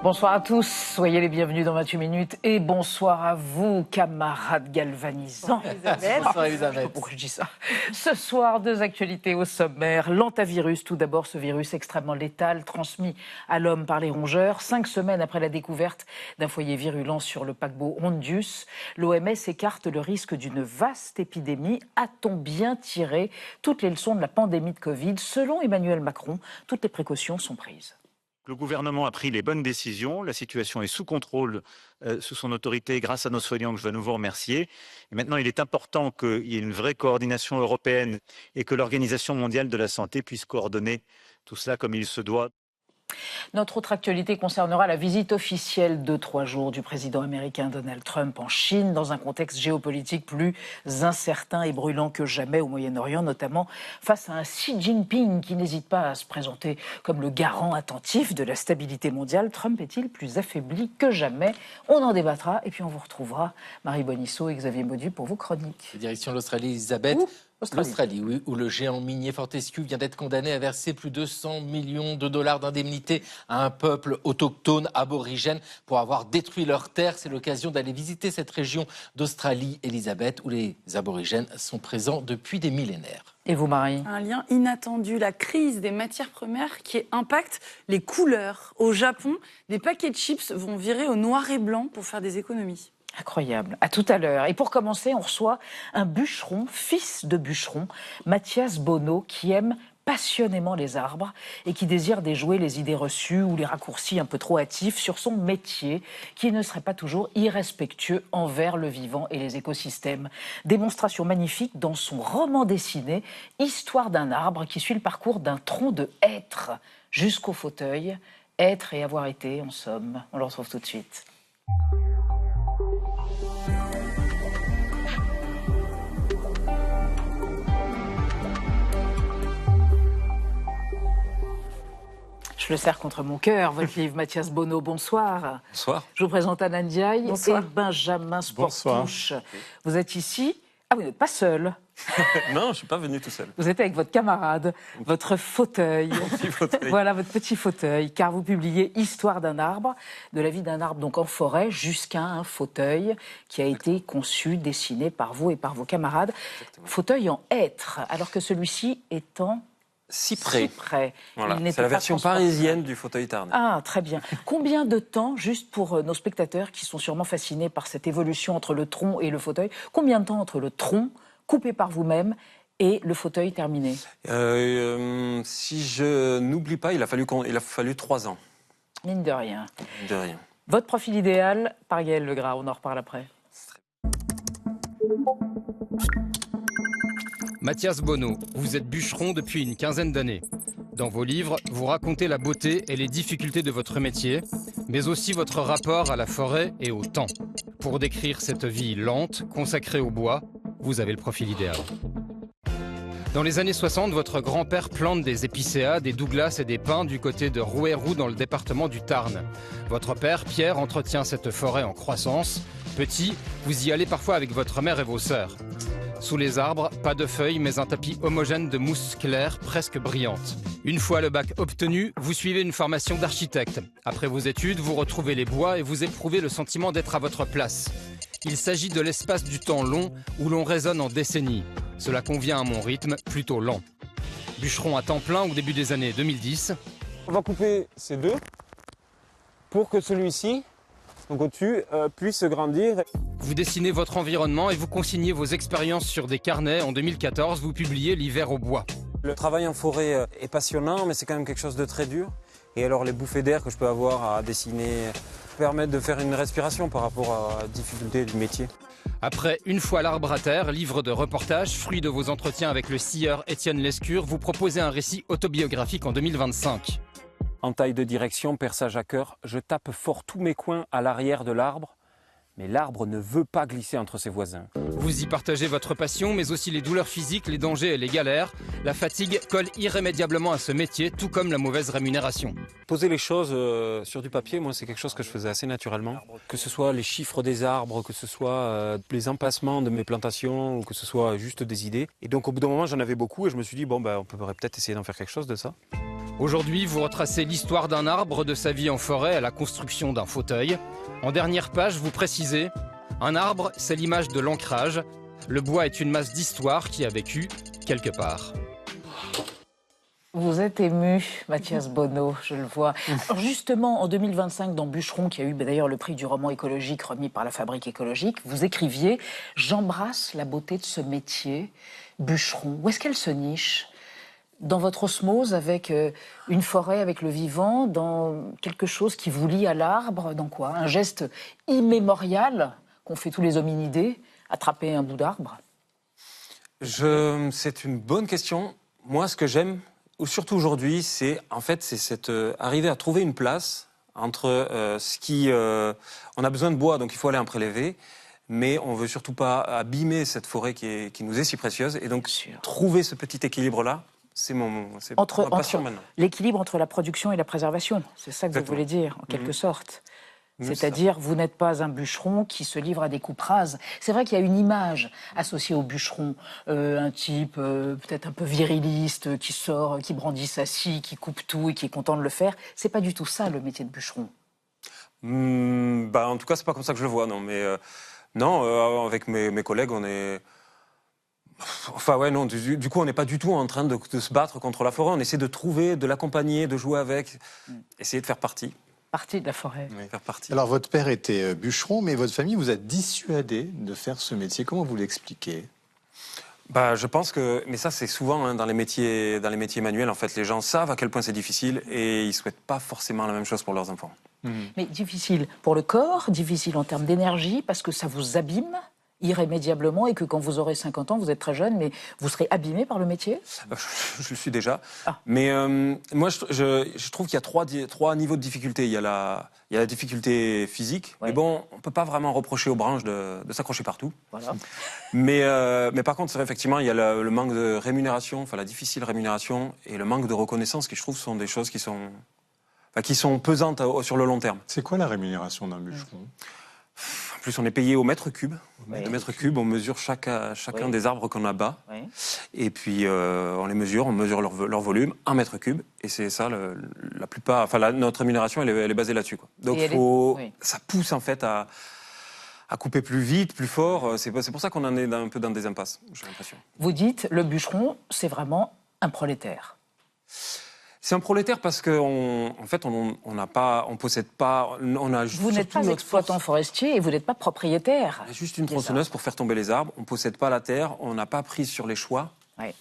Bonsoir à tous, soyez les bienvenus dans 28 minutes et bonsoir à vous, camarades galvanisants. Bonsoir Elisabeth. Pourquoi je dis ça? Ce soir, deux actualités au sommaire. L'hantavirus, tout d'abord, ce virus extrêmement létal transmis à l'homme par les rongeurs. 5 semaines après la découverte d'un foyer virulent sur le paquebot Hondius, l'OMS écarte le risque d'une vaste épidémie. A-t-on bien tiré toutes les leçons de la pandémie de Covid? Selon Emmanuel Macron, toutes les précautions sont prises. Le gouvernement a pris les bonnes décisions. La situation est sous contrôle, sous son autorité, grâce à nos soignants que je veux à nouveau remercier. Et maintenant, il est important qu'il y ait une vraie coordination européenne et que l'Organisation mondiale de la santé puisse coordonner tout cela comme il se doit. Notre autre actualité concernera la visite officielle de 3 jours du président américain Donald Trump en Chine, dans un contexte géopolitique plus incertain et brûlant que jamais au Moyen-Orient, notamment face à un Xi Jinping qui n'hésite pas à se présenter comme le garant attentif de la stabilité mondiale. Trump est-il plus affaibli que jamais? On en débattra et puis on vous retrouvera, Marie Bonisseau et Xavier Mauduit, pour vos chroniques. Direction l'Australie, Elisabeth. L'Australie, oui, où le géant minier Fortescue vient d'être condamné à verser plus de 100 millions de dollars d'indemnité à un peuple autochtone aborigène pour avoir détruit leurs terres. C'est l'occasion d'aller visiter cette région d'Australie, Elisabeth, où les aborigènes sont présents depuis des millénaires. Et vous, Marie? Un lien inattendu, la crise des matières premières qui impacte les couleurs. Au Japon, des paquets de chips vont virer au noir et blanc pour faire des économies. Incroyable. À tout à l'heure. Et pour commencer, on reçoit un bûcheron, fils de bûcheron, Mathias Bonneau, qui aime passionnément les arbres et qui désire déjouer les idées reçues ou les raccourcis un peu trop hâtifs sur son métier, qui ne serait pas toujours irrespectueux envers le vivant et les écosystèmes. Démonstration magnifique dans son roman dessiné, Histoire d'un arbre, qui suit le parcours d'un tronc de hêtre jusqu'au fauteuil. Être et avoir été, en somme. On le retrouve tout de suite. Je le serre contre mon cœur, votre livre, Mathias Bonneau. Bonsoir. Bonsoir. Je vous présente Anne Ndiaye et Benjamin Bonsoir. Sportouche. Vous êtes ici. Ah, vous n'êtes pas seul. Non, je ne suis pas venu tout seul. Vous êtes avec votre camarade, votre fauteuil. Mon petit fauteuil. Voilà, votre petit fauteuil, car vous publiez Histoire d'un arbre, de la vie d'un arbre donc en forêt jusqu'à un fauteuil qui a été conçu, dessiné par vous et par vos camarades. Exactement. Fauteuil en hêtre, alors que celui-ci est en Cyprès. Voilà. Il n'était C'est la pas version transportable. parisienne du fauteuil Tarn. Ah, très bien. Combien de temps, juste pour nos spectateurs qui sont sûrement fascinés par cette évolution entre le tronc et le fauteuil, combien de temps entre le tronc, coupé par vous-même, et le fauteuil terminé? Si je n'oublie pas, il a fallu 3 ans. Mine de rien. De rien. Votre profil idéal, par Gaël Legras, on en reparle après. Mathias Bonneau, vous êtes bûcheron depuis une quinzaine d'années. Dans vos livres, vous racontez la beauté et les difficultés de votre métier, mais aussi votre rapport à la forêt et au temps. Pour décrire cette vie lente, consacrée au bois, vous avez le profil idéal. Dans les années 60, votre grand-père plante des épicéas, des douglas et des pins du côté de Rouerou dans le département du Tarn. Votre père, Pierre, entretient cette forêt en croissance. Petit, vous y allez parfois avec votre mère et vos sœurs. Sous les arbres, pas de feuilles, mais un tapis homogène de mousse claire, presque brillante. Une fois le bac obtenu, vous suivez une formation d'architecte. Après vos études, vous retrouvez les bois et vous éprouvez le sentiment d'être à votre place. Il s'agit de l'espace du temps long où l'on raisonne en décennies. Cela convient à mon rythme, plutôt lent. Bûcheron à temps plein au début des années 2010. On va couper ces deux pour que celui-ci, donc au-dessus, puisse grandir. Vous dessinez votre environnement et vous consignez vos expériences sur des carnets. En 2014, vous publiez L'hiver au bois. Le travail en forêt est passionnant, mais c'est quand même quelque chose de très dur. Et alors les bouffées d'air que je peux avoir à dessiner permettent de faire une respiration par rapport à la difficulté du métier. Après Une fois l'arbre à terre, livre de reportage, fruit de vos entretiens avec le scieur Étienne Lescure, vous proposez un récit autobiographique en 2025. En taille de direction, perçage à cœur, je tape fort tous mes coins à l'arrière de l'arbre, mais l'arbre ne veut pas glisser entre ses voisins. Vous y partagez votre passion, mais aussi les douleurs physiques, les dangers et les galères. La fatigue colle irrémédiablement à ce métier, tout comme la mauvaise rémunération. Poser les choses sur du papier, moi c'est quelque chose que je faisais assez naturellement. Que ce soit les chiffres des arbres, que ce soit les emplacements de mes plantations, ou que ce soit juste des idées. Et donc au bout d'un moment j'en avais beaucoup et je me suis dit, bon on pourrait peut-être essayer d'en faire quelque chose de ça. Aujourd'hui, vous retracez l'histoire d'un arbre, de sa vie en forêt à la construction d'un fauteuil. En dernière page, vous précisez « Un arbre, c'est l'image de l'ancrage. Le bois est une masse d'histoire qui a vécu quelque part. » Vous êtes ému, Mathias Bonneau, je le vois. Alors justement, en 2025, dans Bûcheron, qui a eu d'ailleurs le prix du roman écologique remis par la Fabrique écologique, vous écriviez « J'embrasse la beauté de ce métier, bûcheron ». Où est-ce qu'elle se niche ? Dans votre osmose avec une forêt, avec le vivant, dans quelque chose qui vous lie à l'arbre, dans quoi ? Un geste immémorial qu'ont fait tous les hominidés, attraper un bout d'arbre ? C'est une bonne question. Moi, ce que j'aime, surtout aujourd'hui, c'est arriver à trouver une place entre on a besoin de bois, donc il faut aller en prélever, mais on veut surtout pas abîmer cette forêt qui nous est si précieuse, et donc trouver ce petit équilibre-là, c'est ma passion maintenant. L'équilibre entre la production et la préservation, c'est ça que Exactement. vous voulez dire, en quelque sorte. C'est-à-dire, vous n'êtes pas un bûcheron qui se livre à des coupes rases. C'est vrai qu'il y a une image associée au bûcheron, un type peut-être un peu viriliste, qui sort, qui brandit sa scie, qui coupe tout et qui est content de le faire. C'est pas du tout ça, le métier de bûcheron. En tout cas, c'est pas comme ça que je le vois, non. Mais avec mes collègues, on est... Enfin, ouais, non, du coup, on n'est pas du tout en train de se battre contre la forêt. On essaie de trouver, de l'accompagner, de jouer avec, essayer de faire partie. Partie de la forêt. Oui. Faire partie. Alors, votre père était bûcheron, mais votre famille vous a dissuadé de faire ce métier. Comment vous l'expliquez ? Je pense que, mais ça c'est souvent dans les métiers manuels, en fait, les gens savent à quel point c'est difficile et ils souhaitent pas forcément la même chose pour leurs enfants. Mais difficile pour le corps, difficile en termes d'énergie, parce que ça vous abîme irrémédiablement et que quand vous aurez 50 ans, vous êtes très jeune, mais vous serez abîmé par le métier ? Je le suis déjà. Mais moi, je trouve qu'il y a trois niveaux de difficulté. Il y a la difficulté physique. Ouais. Mais bon, on ne peut pas vraiment reprocher aux branches de s'accrocher partout. Voilà. Mais par contre, c'est vrai, effectivement, il y a le manque de rémunération, enfin la difficile rémunération et le manque de reconnaissance qui, je trouve, sont des choses qui sont pesantes sur le long terme. C'est quoi la rémunération d'un bûcheron ? En plus, on est payé au mètre cube. Oui. Au mètre cube, on mesure chacun des arbres qu'on abat. Oui. Et puis, on mesure leur volume, 1 mètre cube. Et c'est ça, la plupart... Enfin, notre rémunération, elle est basée là-dessus, quoi. Donc, ça pousse, en fait, à couper plus vite, plus fort. C'est pour ça qu'on en est un peu dans des impasses, j'ai l'impression. Vous dites, le bûcheron, c'est vraiment un prolétaire. C'est un prolétaire parce qu'on possède pas, on a Vous n'êtes pas exploitant forestier et vous n'êtes pas propriétaire. On a juste une tronçonneuse pour faire tomber les arbres. On possède pas la terre. On n'a pas prise sur les choix. Ouais.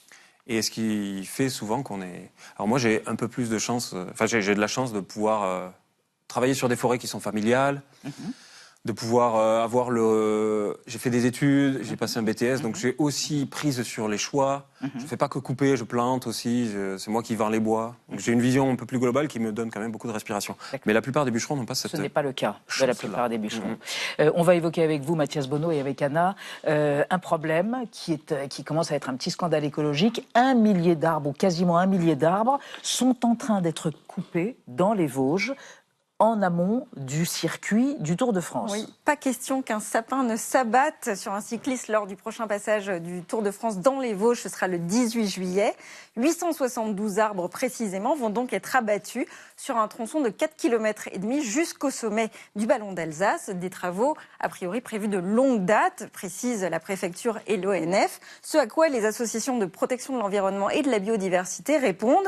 Et ce qui fait souvent qu'on est. Alors moi, j'ai un peu plus de chance. Enfin, j'ai de la chance de pouvoir travailler sur des forêts qui sont familiales. De pouvoir avoir J'ai fait des études, j'ai passé un BTS, donc j'ai aussi prise sur les choix. Je fais pas que couper, je plante aussi. C'est moi qui vends les bois. Donc j'ai une vision un peu plus globale qui me donne quand même beaucoup de respiration. Mais la plupart des bûcherons n'ont pas cette. Ce n'est pas le cas de la plupart des bûcherons. Mm-hmm. On va évoquer avec vous, Mathias Bonneau, et avec Anna, un problème qui commence à être un petit scandale écologique. 1 millier d'arbres, ou quasiment 1 millier d'arbres, sont en train d'être coupés dans les Vosges, en amont du circuit du Tour de France. Oui, pas question qu'un sapin ne s'abatte sur un cycliste lors du prochain passage du Tour de France dans les Vosges. Ce sera le 18 juillet. 872 arbres précisément vont donc être abattus sur un tronçon de 4,5 km jusqu'au sommet du Ballon d'Alsace. Des travaux, a priori prévus de longue date, précisent la préfecture et l'ONF. Ce à quoi les associations de protection de l'environnement et de la biodiversité répondent.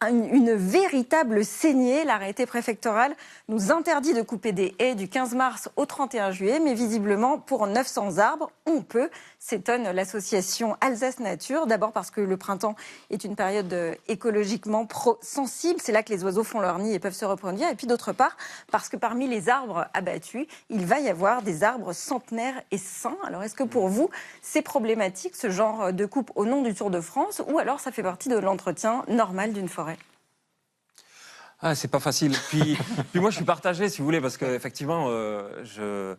Une véritable saignée. L'arrêté préfectoral nous interdit de couper des haies du 15 mars au 31 juillet, mais visiblement, pour 900 arbres, on peut, s'étonne l'association Alsace Nature. D'abord parce que le printemps est une période écologiquement sensible, c'est là que les oiseaux font leur nid et peuvent se reproduire, et puis d'autre part, parce que parmi les arbres abattus, il va y avoir des arbres centenaires et sains. Alors est-ce que pour vous, c'est problématique, ce genre de coupe au nom du Tour de France, ou alors ça fait partie de l'entretien normal d'une forêt ? Ah, c'est pas facile. Puis moi, je suis partagé, si vous voulez, parce qu'effectivement, je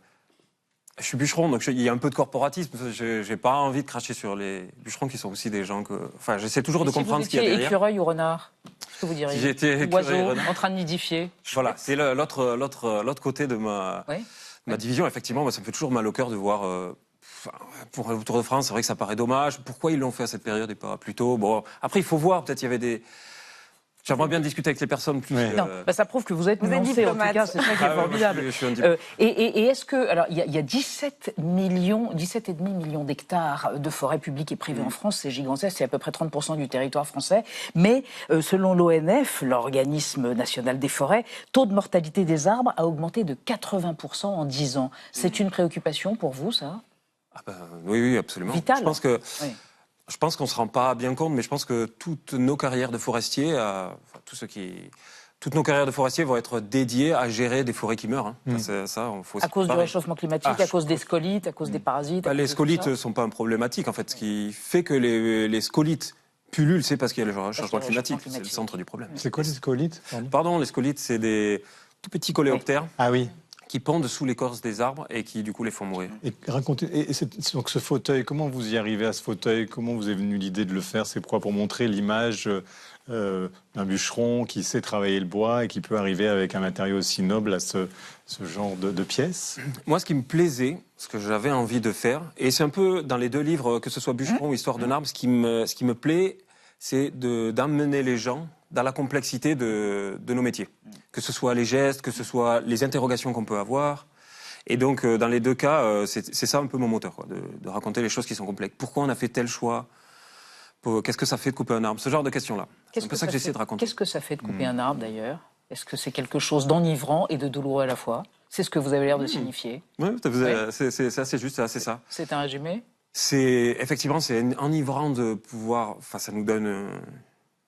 suis bûcheron, donc il y a un peu de corporatisme. J'ai pas envie de cracher sur les bûcherons qui sont aussi des gens que... Enfin, j'essaie toujours de comprendre ce qu'il y a derrière. Écureuil ou renard, qu'est-ce que vous diriez ? Si j'étais écureuil, oiseau, renard. en train de nidifier. Voilà, c'est l'autre côté de ma division. Effectivement, moi, ça me fait toujours mal au cœur de voir... pour le Tour de France, c'est vrai que ça paraît dommage. Pourquoi ils l'ont fait à cette période et pas plus tôt ? Bon, après, il faut voir. Peut-être il y avait des... J'aimerais bien discuter avec les personnes plus. Non, ça prouve que vous êtes nuancé, en tout cas, c'est ça qui est formidable. Je suis un diplomate. Et est-ce que, alors, il y a 17,5 millions d'hectares de forêts publiques et privées en France, c'est gigantesque, c'est à peu près 30% du territoire français, mais selon l'ONF, l'organisme national des forêts, taux de mortalité des arbres a augmenté de 80% en 10 ans. C'est une préoccupation pour vous, ça? Oui, absolument. Vital. Je pense qu'on ne se rend pas bien compte, mais je pense que toutes nos carrières de forestiers, toutes nos carrières de forestiers vont être dédiées à gérer des forêts qui meurent. À cause du réchauffement climatique, à cause des scolites, à cause des parasites. Les scolites ne sont pas problématiques. En fait, ce qui fait que les scolites pullulent, c'est parce qu'il y a le réchauffement climatique. C'est le centre du problème. C'est quoi les scolites? Pardon, les scolites, c'est des tout petits coléoptères. Ah oui. Qui pondent sous l'écorce des arbres et qui, du coup, les font mourir. Et racontez, donc ce fauteuil, comment vous y arrivez à ce fauteuil? Comment vous est venue l'idée de le faire? C'est quoi? Pour montrer l'image d'un bûcheron qui sait travailler le bois et qui peut arriver avec un matériau aussi noble à ce genre de pièces? Moi, ce qui me plaisait, ce que j'avais envie de faire, et c'est un peu dans les deux livres, que ce soit Bûcheron ou Histoire d'un arbre, ce qui me plaît, c'est d'emmener les gens dans la complexité de nos métiers. Que ce soit les gestes, que ce soit les interrogations qu'on peut avoir. Et donc, dans les deux cas, c'est ça un peu mon moteur, quoi, de raconter les choses qui sont complexes. Pourquoi on a fait tel choix? Qu'est-ce que ça fait de couper un arbre? Ce genre de questions-là. C'est un peu ça que j'essaie de raconter. Qu'est-ce que ça fait de couper un arbre, d'ailleurs? Est-ce que c'est quelque chose d'enivrant et de douloureux à la fois? C'est ce que vous avez l'air de signifier. Oui, c'est assez juste, c'est assez ça. C'est un résumé? Effectivement, c'est enivrant de pouvoir... Enfin, ça nous donne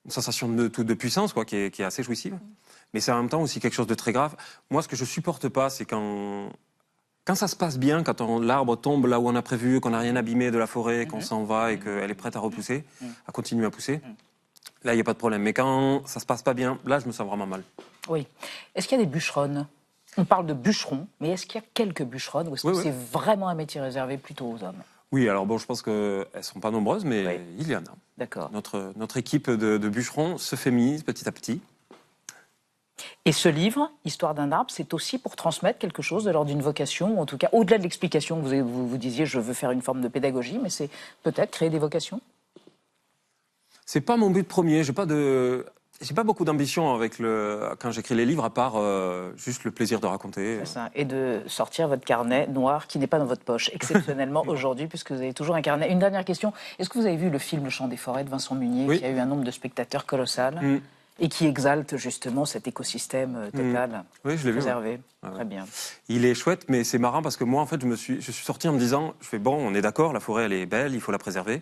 une sensation de puissance, quoi, qui est assez jouissive. Mais c'est en même temps aussi quelque chose de très grave. Moi, ce que je supporte pas, c'est quand ça se passe bien, quand l'arbre tombe là où on a prévu, qu'on n'a rien abîmé de la forêt, qu'on s'en va et qu'elle est prête à repousser, à continuer à pousser, là, il n'y a pas de problème. Mais quand ça se passe pas bien, là, je me sens vraiment mal. Oui. Est-ce qu'il y a des bûcheronnes? On parle de bûcherons, mais est-ce qu'il y a quelques bûcheronnes ou est-ce que c'est vraiment un métier réservé plutôt aux hommes? Oui, alors bon, je pense qu'elles ne sont pas nombreuses, mais il y en a. D'accord. Notre équipe de bûcherons se féminise petit à petit. Et ce livre, Histoire d'un arbre, c'est aussi pour transmettre quelque chose de l'ordre d'une vocation, ou en tout cas, au-delà de l'explication, vous disiez, je veux faire une forme de pédagogie, mais c'est peut-être créer des vocations? C'est pas mon but premier, j'ai pas beaucoup d'ambition quand j'écris les livres, à part juste le plaisir de raconter. C'est ça, et de sortir votre carnet noir qui n'est pas dans votre poche, exceptionnellement aujourd'hui, puisque vous avez toujours un carnet. Une dernière question, est-ce que vous avez vu le film Le Chant des forêts de Vincent Munier, qui a eu un nombre de spectateurs colossal et qui exalte justement cet écosystème total, oui, je l'ai préservé. Vu, ouais. Très bien. Il est chouette, mais c'est marrant parce que moi, en fait, je suis sorti en me disant, bon, on est d'accord, la forêt, elle est belle, il faut la préserver.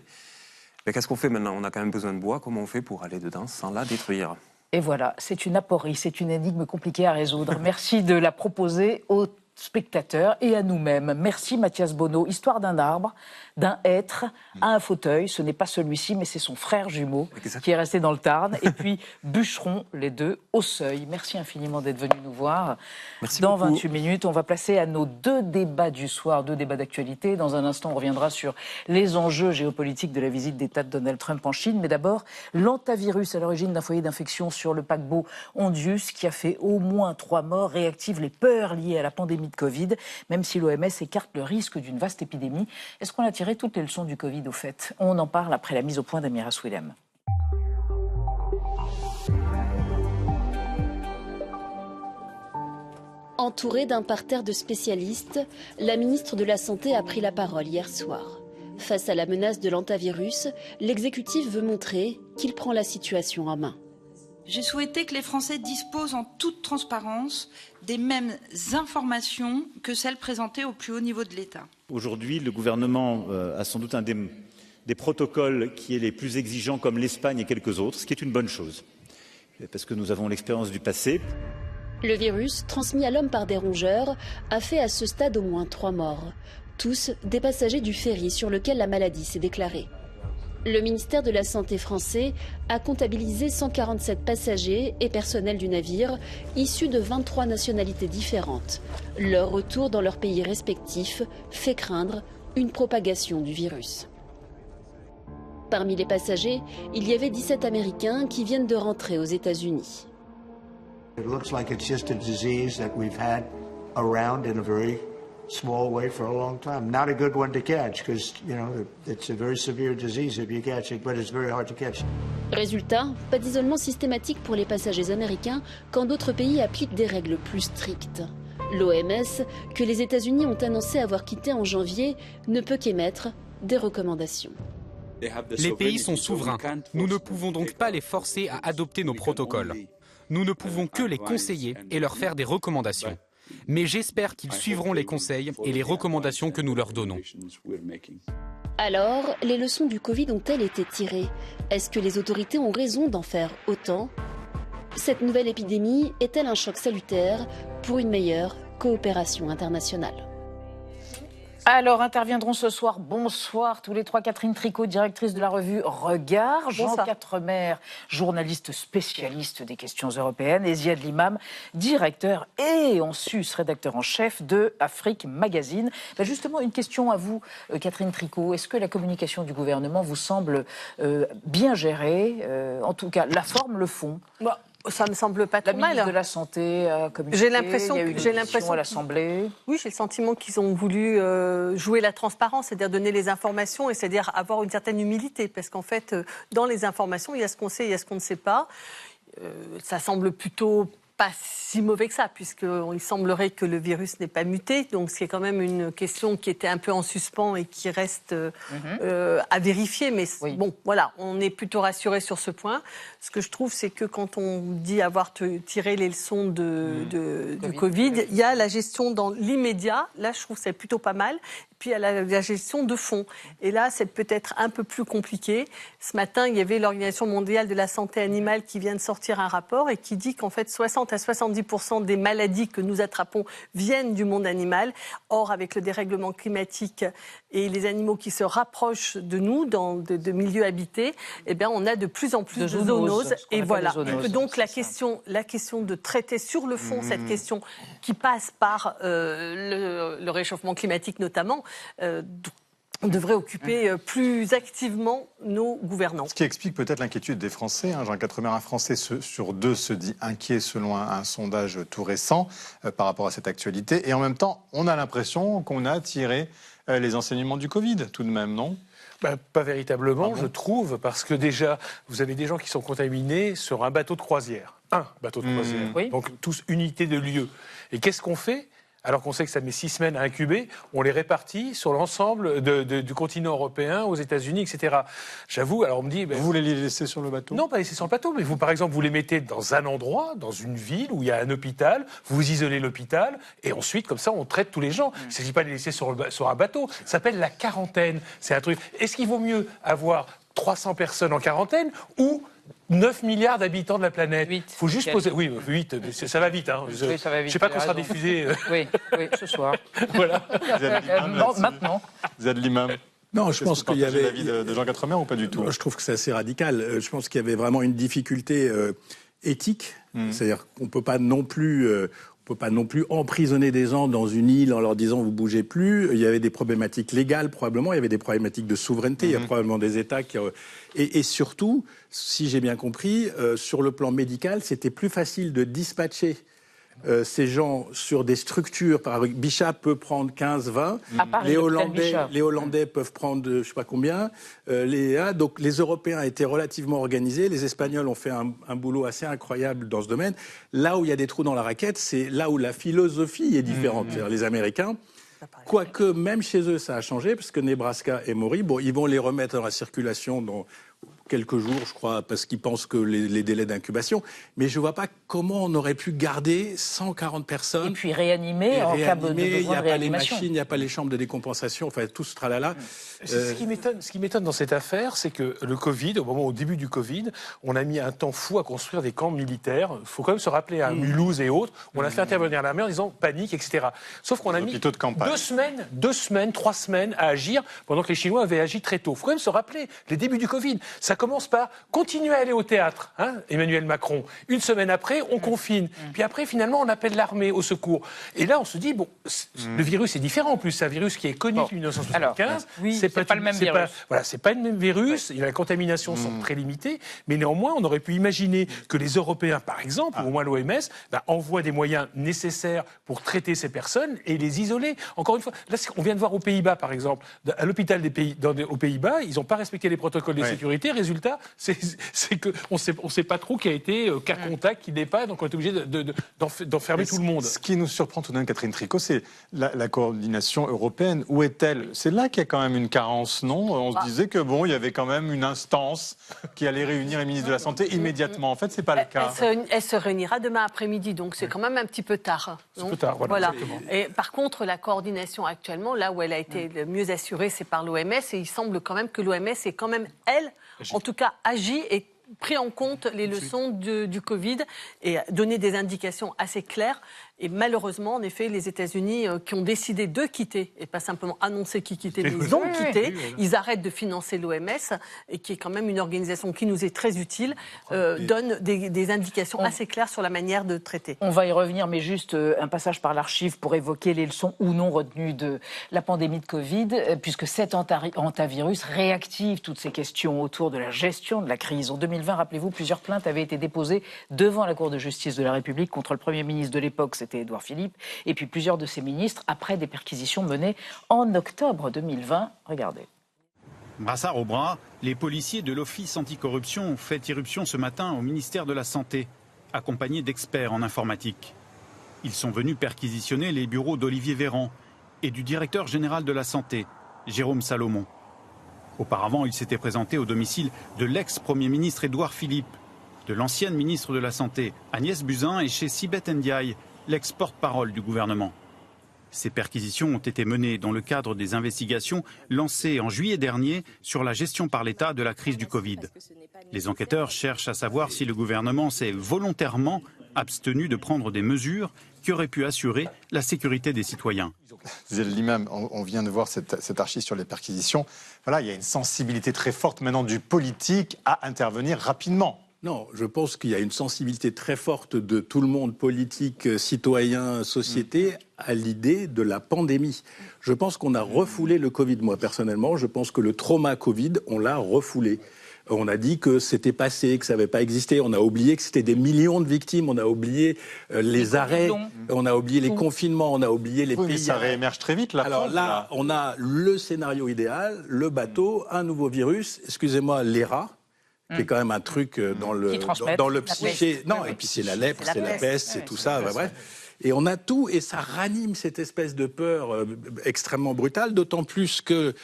Mais qu'est-ce qu'on fait maintenant? On a quand même besoin de bois, comment on fait pour aller dedans sans la détruire? Et voilà, c'est une aporie, c'est une énigme compliquée à résoudre. Merci de la proposer aux spectateurs et à nous-mêmes. Merci Mathias Bonneau. Histoire d'un arbre, d'un être à un fauteuil. Ce n'est pas celui-ci, mais c'est son frère jumeau qui est resté dans le Tarn. Et puis bûcheron, les deux, au seuil. Merci infiniment d'être venu nous voir. Merci dans beaucoup. 28 minutes, on va passer à nos deux débats du soir, deux débats d'actualité. Dans un instant, on reviendra sur les enjeux géopolitiques de la visite d'État de Donald Trump en Chine. Mais d'abord, l'hantavirus à l'origine d'un foyer d'infection sur le paquebot Ondius qui a fait au moins 3 morts, réactive les peurs liées à la pandémie de Covid, même si l'OMS écarte le risque d'une vaste épidémie. Est-ce qu'on a tiré toutes les leçons du Covid au fait? On en parle après la mise au point d'Amira Swilem. Entourée d'un parterre de spécialistes, la ministre de la Santé a pris la parole hier soir. Face à la menace de l'hantavirus, l'exécutif veut montrer qu'il prend la situation en main. J'ai souhaité que les Français disposent en toute transparence des mêmes informations que celles présentées au plus haut niveau de l'État. Aujourd'hui, le gouvernement a sans doute un des protocoles qui est les plus exigeants, comme l'Espagne et quelques autres, ce qui est une bonne chose, parce que nous avons l'expérience du passé. Le virus, transmis à l'homme par des rongeurs, a fait à ce stade au moins 3 morts. Tous des passagers du ferry sur lequel la maladie s'est déclarée. Le ministère de la Santé français a comptabilisé 147 passagers et personnels du navire, issus de 23 nationalités différentes. Leur retour dans leurs pays respectifs fait craindre une propagation du virus. Parmi les passagers, il y avait 17 Américains qui viennent de rentrer aux États-Unis. It looks like it's just a disease that we've had around in a very small way for a long time. Not a good one to catch because, it's a very severe disease if you catch it, but it's very hard to catch. Résultat, pas d'isolement systématique pour les passagers américains quand d'autres pays appliquent des règles plus strictes. L'OMS, que les États-Unis ont annoncé avoir quitté en janvier, ne peut qu'émettre des recommandations. Les pays sont souverains. Nous ne pouvons donc pas les forcer à adopter nos protocoles. Nous ne pouvons que les conseiller et leur faire des recommandations. Mais j'espère qu'ils suivront les conseils et les recommandations que nous leur donnons. Alors, les leçons du Covid ont-elles été tirées? Est-ce que les autorités ont raison d'en faire autant? Cette nouvelle épidémie est-elle un choc salutaire pour une meilleure coopération internationale? Alors, interviendront ce soir, bonsoir tous les trois, Catherine Tricot, directrice de la revue Regard, Jean Quatremer, journaliste spécialiste des questions européennes, et Ziad Limam, directeur et en sus rédacteur en chef de Afrique Magazine. Justement, une question à vous, Catherine Tricot. Est-ce que la communication du gouvernement vous semble bien gérée? En tout cas, la forme, le fond? Ça me semble pas trop mal. La ministre de la Santé a communiqué. J'ai l'impression à l'Assemblée. Oui, j'ai le sentiment qu'ils ont voulu jouer la transparence, c'est-à-dire donner les informations et c'est-à-dire avoir une certaine humilité, parce qu'en fait, dans les informations, il y a ce qu'on sait, il y a ce qu'on ne sait pas. Ça semble plutôt pas si mauvais que ça, puisqu'il semblerait que le virus n'ait pas muté. Donc, c'est quand même une question qui était un peu en suspens et qui reste à vérifier. Mais bon, voilà, on est plutôt rassuré sur ce point. Ce que je trouve, c'est que quand on dit avoir tiré les leçons du Covid, il y a la gestion dans l'immédiat. Là, je trouve que c'est plutôt pas mal. Puis il y a la gestion de fond. Et là, c'est peut-être un peu plus compliqué. Ce matin, il y avait l'Organisation mondiale de la santé animale qui vient de sortir un rapport et qui dit qu'en fait, 60 à 70% des maladies que nous attrapons viennent du monde animal. Or, avec le dérèglement climatique et les animaux qui se rapprochent de nous, de milieux habités, eh bien, on a de plus en plus de zoonoses. Et voilà. Donc, la question de traiter sur le fond cette question qui passe par le réchauffement climatique notamment, devrait occuper plus activement nos gouvernants. Ce qui explique peut-être l'inquiétude des Français. Jean Quatremer, un Français sur deux se dit inquiet selon un sondage tout récent par rapport à cette actualité. Et en même temps, on a l'impression qu'on a tiré les enseignements du Covid tout de même, non ? Pas véritablement, je trouve, parce que déjà, vous avez des gens qui sont contaminés sur un bateau de croisière. Un bateau de croisière. Donc, tous unités de lieu. Et qu'est-ce qu'on fait ? Alors qu'on sait que ça met 6 semaines à incuber, on les répartit sur l'ensemble du continent européen, aux États-Unis, etc. J'avoue, alors on me dit... Vous voulez les laisser sur le bateau ? Non, pas laisser sur le bateau, mais vous, par exemple, vous les mettez dans un endroit, dans une ville où il y a un hôpital, vous isolez l'hôpital, et ensuite, comme ça, on traite tous les gens. Il ne s'agit pas de les laisser sur un bateau. Ça s'appelle la quarantaine. C'est un truc... Est-ce qu'il vaut mieux avoir 300 personnes en quarantaine ou 9 milliards d'habitants de la planète. 8. Faut juste poser... Oui, 8, ça va vite. Hein. Oui, ça va vite. Je ne sais pas quand sera diffusé. Oui, ce soir. Voilà. Maintenant. Ziad Limam. Non, je pense qu'il y avait... l'avis de Jean Quatremer ou pas du tout ? Je trouve que c'est assez radical. Je pense qu'il y avait vraiment une difficulté éthique. C'est-à-dire qu'on ne peut pas non plus... On ne peut pas non plus emprisonner des gens dans une île en leur disant vous bougez plus. Il y avait des problématiques légales probablement, il y avait des problématiques de souveraineté, il y a probablement des États qui... Et surtout, si j'ai bien compris, sur le plan médical, c'était plus facile de dispatcher ces gens sur des structures. Par exemple, Bichat peut prendre 15-20, les Hollandais peuvent prendre je ne sais pas combien, donc les Européens étaient relativement organisés, les Espagnols ont fait un boulot assez incroyable dans ce domaine. Là où il y a des trous dans la raquette, c'est là où la philosophie est différente. C'est-à-dire les Américains, quoique même chez eux ça a changé, parce que Nebraska et Maury, ils vont les remettre dans la circulation dans quelques jours, je crois, parce qu'ils pensent que les délais d'incubation. Mais je ne vois pas comment on aurait pu garder 140 personnes. Et puis réanimer en cas de besoin de réanimation. Il n'y a pas les machines, il n'y a pas les chambres de décompensation, enfin tout ce tralala. Ce qui m'étonne dans cette affaire, c'est que le Covid, au début du Covid, on a mis un temps fou à construire des camps militaires. Il faut quand même se rappeler à Mulhouse et autres, on a fait intervenir l'armée en disant panique, etc. Sauf qu'on a mis 2 semaines, 3 semaines à agir, pendant que les Chinois avaient agi très tôt. Il faut quand même se rappeler les débuts du Covid. Ça commence par continuer à aller au théâtre, hein, Emmanuel Macron. Une semaine après, on confine. Puis après, finalement, on appelle l'armée au secours. Et là, on se dit, bon, le virus est différent en plus. C'est un virus qui est connu depuis 1975. C'est pas le même virus. C'est pas le même virus. Les contaminations sont très limitées. Mais néanmoins, on aurait pu imaginer que les Européens, par exemple, ou au moins l'OMS, envoient des moyens nécessaires pour traiter ces personnes et les isoler. Encore une fois, là, on vient de voir aux Pays-Bas, par exemple, à l'hôpital aux Pays-Bas, ils n'ont pas respecté les protocoles de sécurité. Résultat, c'est qu'on ne sait pas trop qui a été cas contact, qui n'est pas, donc on est obligé d'enfermer tout le monde. Ce qui nous surprend tout de même, Catherine Tricot, c'est la coordination européenne. Où est-elle? C'est là qu'il y a quand même une carence, non? On se disait que bon, il y avait quand même une instance qui allait réunir les ministres de la Santé immédiatement. En fait, c'est pas le cas. Elle se réunira demain après-midi, donc c'est quand même un petit peu tard. C'est un peu tard, voilà. Et par contre, la coordination actuellement, là où elle a été le mieux assurée, c'est par l'OMS, et il semble quand même que l'OMS est quand même, elle, en tout cas, agi et pris en compte les leçons du Covid et donné des indications assez claires. Et malheureusement, en effet, les États-Unis qui ont décidé de quitter, et pas simplement annoncer qu'ils quittaient, mais ils ont quitté, ils arrêtent de financer l'OMS, et qui est quand même une organisation qui nous est très utile, donne des indications assez claires sur la manière de traiter. On va y revenir, mais juste un passage par l'archive pour évoquer les leçons ou non retenues de la pandémie de Covid, puisque cet hantavirus réactive toutes ces questions autour de la gestion de la crise. En 2020, rappelez-vous, plusieurs plaintes avaient été déposées devant la Cour de justice de la République contre le Premier ministre de l'époque, c'était Édouard Philippe, et puis plusieurs de ses ministres, après des perquisitions menées en octobre 2020. Regardez. Brassard au bras, les policiers de l'Office anticorruption ont fait irruption ce matin au ministère de la Santé, accompagnés d'experts en informatique. Ils sont venus perquisitionner les bureaux d'Olivier Véran et du directeur général de la Santé, Jérôme Salomon. Auparavant, ils s'étaient présentés au domicile de l'ex-premier ministre Édouard Philippe, de l'ancienne ministre de la Santé, Agnès Buzyn, et chez Sibeth Ndiaye, l'ex-porte-parole du gouvernement. Ces perquisitions ont été menées dans le cadre des investigations lancées en juillet dernier sur la gestion par l'État de la crise du Covid. Les enquêteurs cherchent à savoir si le gouvernement s'est volontairement abstenu de prendre des mesures qui auraient pu assurer la sécurité des citoyens. L'imam, on vient de voir cette archive sur les perquisitions. Voilà, il y a une sensibilité très forte maintenant du politique à intervenir rapidement. Non, je pense qu'il y a une sensibilité très forte de tout le monde, politique, citoyen, société, à l'idée de la pandémie. Je pense qu'on a refoulé le Covid. Moi, personnellement, je pense que le trauma Covid, on l'a refoulé. On a dit que c'était passé, que ça n'avait pas existé. On a oublié que c'était des millions de victimes. On a oublié les arrêts. On a oublié les confinements. On a oublié les pays. Mais ça réémerge très vite, là. Alors là, on a le scénario idéal, le bateau, un nouveau virus. Excusez-moi, les rats. Qui est quand même un truc dans le psyché. Non, et puis c'est la lèpre, c'est la peste, c'est tout ça, bref. Et on a tout, et ça ranime cette espèce de peur extrêmement brutale, d'autant plus que,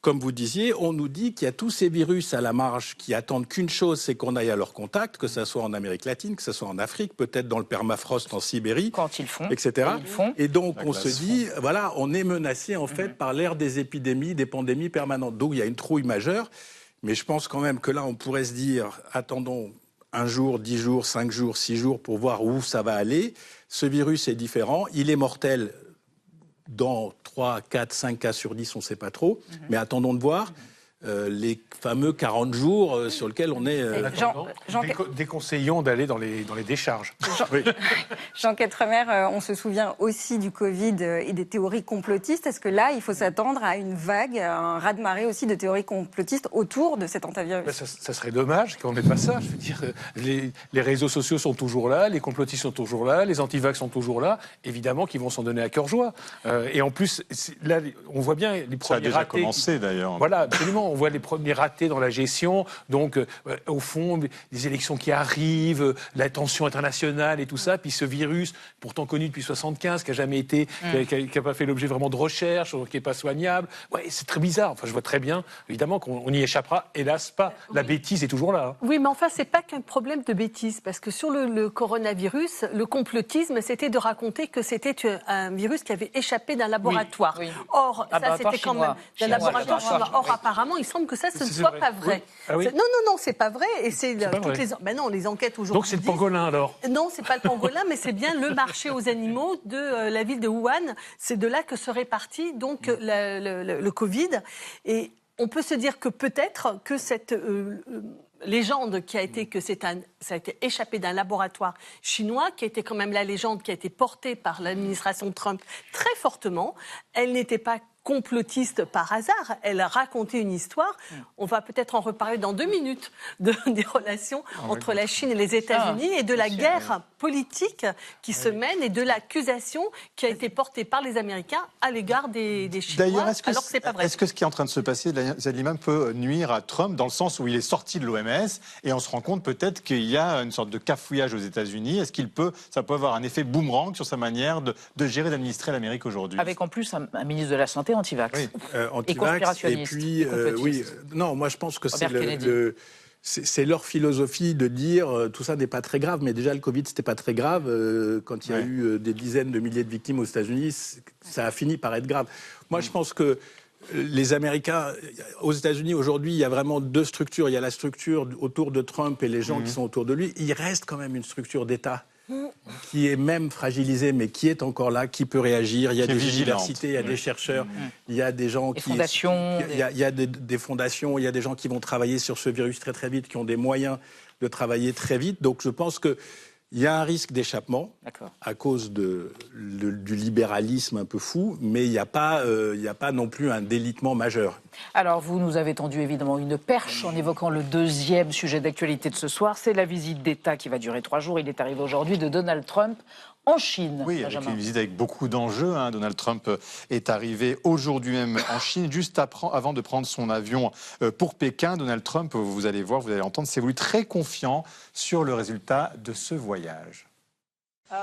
comme vous disiez, on nous dit qu'il y a tous ces virus à la marge qui attendent qu'une chose, c'est qu'on aille à leur contact, que ce soit en Amérique latine, que ce soit en Afrique, peut-être dans le permafrost en Sibérie, quand ils font, etc. Et donc on se dit, voilà, on est menacé en fait par l'ère des épidémies, des pandémies permanentes. Donc il y a une trouille majeure. Mais je pense quand même que là, on pourrait se dire, attendons 1 jour, 10 jours, 5 jours, 6 jours pour voir où ça va aller. Ce virus est différent, il est mortel dans 3, 4, 5 cas sur 10, on ne sait pas trop. Mais attendons de voir les fameux 40 jours sur lesquels on est... Déconseillons d'aller dans les décharges. Jean Quatremer, on se souvient aussi du Covid et des théories complotistes. Est-ce que là, il faut s'attendre à une vague, un raz-de-marée aussi de théories complotistes autour de cet hantavirus? Ça serait dommage qu'on n'ait pas ça. Je veux dire, les réseaux sociaux sont toujours là, les complotistes sont toujours là, les antivax sont toujours là. Évidemment qu'ils vont s'en donner à cœur joie. Et en plus, là, on voit bien les premiers ratés. Ça a déjà commencé, d'ailleurs. Voilà, absolument. On voit les premiers ratés dans la gestion. Donc, au fond, les élections qui arrivent, la tension internationale et tout ça. Puis ce virus, pourtant connu depuis 1975, qui n'a jamais été, qui n'a pas fait l'objet vraiment de recherche, qui n'est pas soignable. Ouais, c'est très bizarre. Enfin, je vois très bien, évidemment, qu'on y échappera. Hélas, pas. La bêtise est toujours là. Hein. Oui, mais enfin, c'est pas qu'un problème de bêtise. Parce que sur le coronavirus, le complotisme, c'était de raconter que c'était un virus qui avait échappé d'un laboratoire. Oui. Or, ça, c'était quand même d'un laboratoire chinois. Or, apparemment, il semble que ça, ce ne soit pas vrai. Oui. Ah oui. Non, c'est pas vrai. Et c'est toutes les... Ben non, les enquêtes aujourd'hui. Donc c'est le pangolin alors? Non, c'est pas le pangolin, mais c'est bien le marché aux animaux de la ville de Wuhan. C'est de là que serait parti donc le Covid. Et on peut se dire que peut-être que cette légende qui a été que ça a été échappé d'un laboratoire chinois, qui a été quand même la légende qui a été portée par l'administration Trump très fortement, elle n'était pas complotiste par hasard, elle a raconté une histoire. On va peut-être en reparler dans 2 minutes des relations entre la Chine et les États-Unis et de la guerre politique qui se mène et de l'accusation qui a été portée par les Américains à l'égard des Chinois, alors que c'est pas vrai. Est-ce que ce qui est en train de se passer, Ziad Limam, peut nuire à Trump dans le sens où il est sorti de l'OMS et on se rend compte peut-être qu'il y a une sorte de cafouillage aux États-Unis? Est-ce ça peut avoir un effet boomerang sur sa manière de gérer, d'administrer l'Amérique aujourd'hui? Avec en plus un ministre de la Santé anti-vax. Oui, Et conspirationniste. et puis, oui, non, moi je pense que c'est leur philosophie de dire tout ça n'est pas très grave, mais déjà le Covid c'était pas très grave. Quand il y a eu des dizaines de milliers de victimes aux États-Unis, ça a fini par être grave. Moi je pense que les Américains, aux États-Unis aujourd'hui, il y a vraiment 2 structures. Il y a la structure autour de Trump et les gens qui sont autour de lui. Il reste quand même une structure d'État qui est même fragilisée, mais qui est encore là, qui peut réagir. Il y a des universités, il y a des chercheurs, il y a des gens qui... fondations. Il y a des fondations, il y a des gens qui vont travailler sur ce virus très très vite, qui ont des moyens de travailler très vite. Donc je pense que il y a un risque d'échappement à cause du libéralisme un peu fou, mais il n'y a pas non plus un délitement majeur. Alors, vous nous avez tendu évidemment une perche en évoquant le 2e sujet d'actualité de ce soir. C'est la visite d'État qui va durer 3 jours. Il est arrivé aujourd'hui de Donald Trump en Chine. Oui, avec une visite avec beaucoup d'enjeux. Donald Trump est arrivé aujourd'hui même en Chine, juste avant de prendre son avion pour Pékin. Donald Trump, vous allez voir, vous allez l'entendre, s'est voulu très confiant sur le résultat de ce voyage.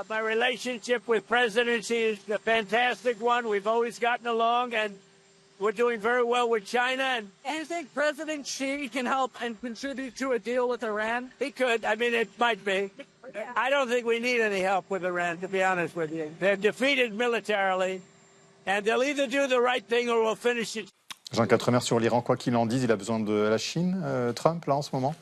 My relationship with President Xi is a fantastic one. We've always gotten along, and we're doing very well with China. And you think President Xi can help and contribute to a deal with Iran? He could. I mean, it might be. I don't think we need any help with Iran, to be honest with you. They're defeated militarily, and they'll either do the right thing or we'll finish it. Jean Quatremer, sur l'Iran, quoi qu'il en dise, il a besoin de la Chine, Trump, là, en ce moment?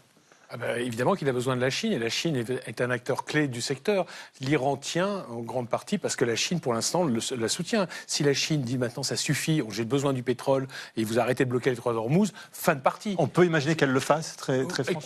Évidemment qu'il a besoin de la Chine, et la Chine est un acteur clé du secteur. L'Iran tient en grande partie parce que la Chine, pour l'instant, la soutient. Si la Chine dit maintenant ça suffit, j'ai besoin du pétrole, et vous arrêtez de bloquer les 3 d'Ormuz, fin de partie. On peut imaginer qu'elle le fasse, très franchement.